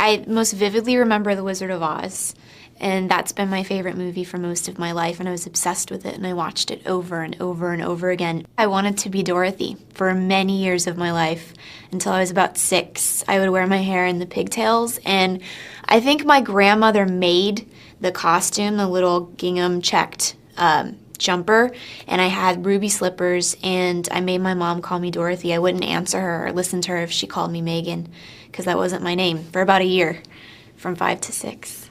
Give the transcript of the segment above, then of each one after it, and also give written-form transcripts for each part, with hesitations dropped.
I most vividly remember The Wizard of Oz, and that's been my favorite movie for most of my life, and I was obsessed with it, and I watched it over and over and over again. I wanted to be Dorothy for many years of my life until I was about 6. I would wear my hair in the pigtails, and I think my grandmother made the costume, the little gingham checked jumper, and I had ruby slippers, and I made my mom call me Dorothy. I wouldn't answer her or listen to her if she called me Megan, because that wasn't my name, for about a year, from 5 to 6.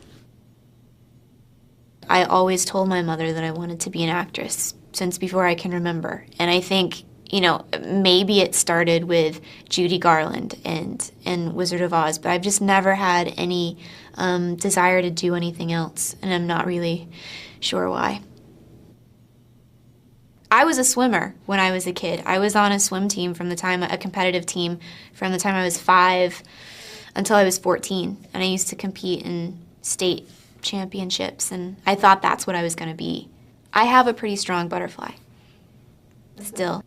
I always told my mother that I wanted to be an actress since before I can remember. And I think, you know, maybe it started with Judy Garland and Wizard of Oz, but I've just never had any desire to do anything else, and I'm not really sure why. I was a swimmer when I was a kid. I was on a swim team a competitive team, from the time I was 5 until I was 14. And I used to compete in state championships, and I thought that's what I was going to be. I have a pretty strong butterfly. Still.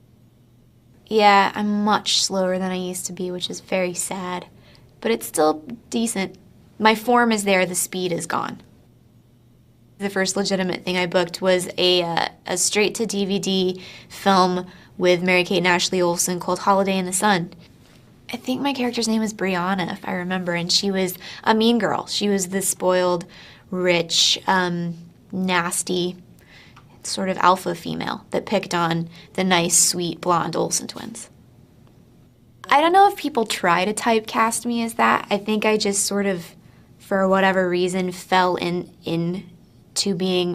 Yeah, I'm much slower than I used to be, which is very sad. But it's still decent. My form is there, the speed is gone. The first legitimate thing I booked was a straight-to-DVD film with Mary-Kate and Ashley Olsen called Holiday in the Sun. I think my character's name was Brianna, if I remember, and she was a mean girl. She was the spoiled, rich, nasty, sort of alpha female that picked on the nice, sweet, blonde Olsen twins. I don't know if people try to typecast me as that. I think I just sort of, for whatever reason, fell into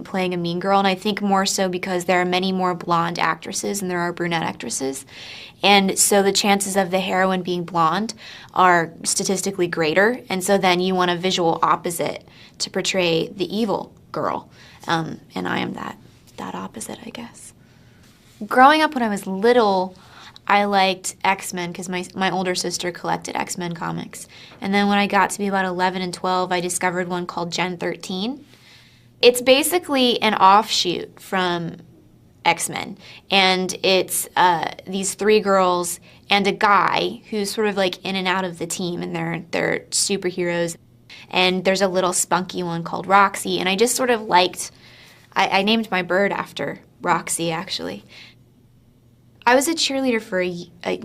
playing a mean girl, and I think more so because there are many more blonde actresses than there are brunette actresses, and so the chances of the heroine being blonde are statistically greater, and so then you want a visual opposite to portray the evil girl, and I am that opposite, I guess. Growing up when I was little, I liked X-Men because my older sister collected X-Men comics, and then when I got to be about 11 and 12, I discovered one called Gen 13. It's basically an offshoot from X-Men, and it's these 3 girls and a guy who's sort of like in and out of the team, and they're superheroes. And there's a little spunky one called Roxy, and I just sort of liked, I named my bird after Roxy, actually. I was a cheerleader for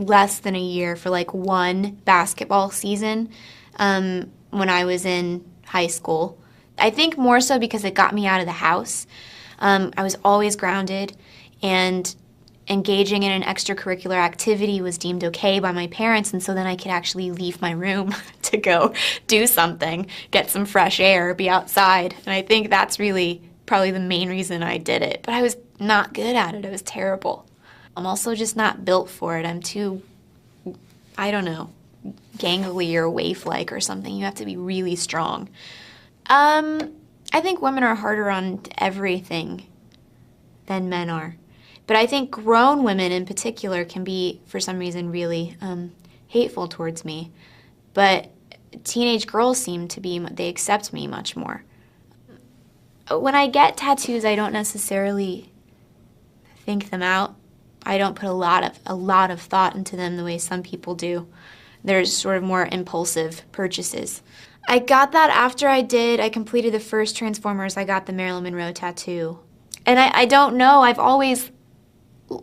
less than a year, for like 1 basketball season when I was in high school. I think more so because it got me out of the house. I was always grounded, and engaging in an extracurricular activity was deemed okay by my parents, and so then I could actually leave my room to go do something, get some fresh air, be outside. And I think that's really probably the main reason I did it. But I was not good at it. It was terrible. I'm also just not built for it. I'm too, I don't know, gangly or waif-like or something. You have to be really strong. I think women are harder on everything than men are. But I think grown women in particular can be, for some reason, really hateful towards me. But teenage girls seem to be, they accept me much more. When I get tattoos, I don't necessarily think them out. I don't put a lot of thought into them the way some people do. There's sort of more impulsive purchases. I got that after I completed the first Transformers. I got the Marilyn Monroe tattoo. And I don't know, I've always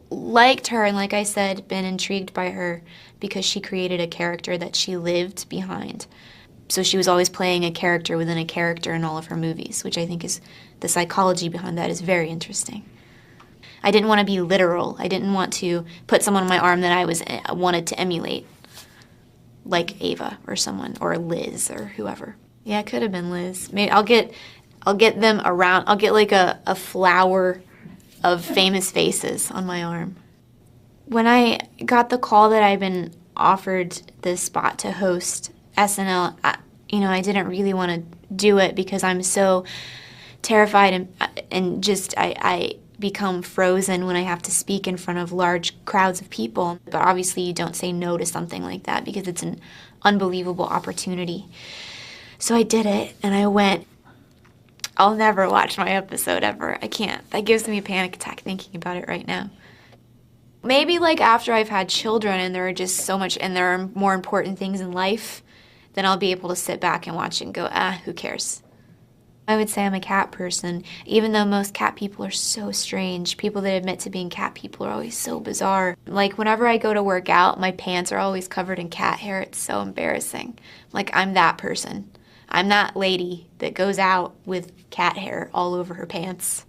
liked her, and like I said, been intrigued by her because she created a character that she lived behind. So she was always playing a character within a character in all of her movies, which I think is, the psychology behind that is very interesting. I didn't want to be literal. I didn't want to put someone on my arm that I wanted to emulate, like Ava or someone, or Liz or whoever. Yeah, it could have been Liz. Maybe I'll get them around. I'll get like a flower of famous faces on my arm. When I got the call that I'd been offered this spot to host SNL, I didn't really want to do it because I'm so terrified and just I become frozen when I have to speak in front of large crowds of people. But obviously you don't say no to something like that because it's an unbelievable opportunity. So I did it, and I went. I'll never watch my episode ever. I can't. That gives me a panic attack thinking about it right now. Maybe like after I've had children and there are just so much, and there are more important things in life then I'll be able to sit back and watch it and go, who cares? I would say I'm a cat person, even though most cat people are so strange. People that admit to being cat people are always so bizarre. Like, whenever I go to work out, my pants are always covered in cat hair. It's so embarrassing. Like, I'm that person. I'm that lady that goes out with cat hair all over her pants.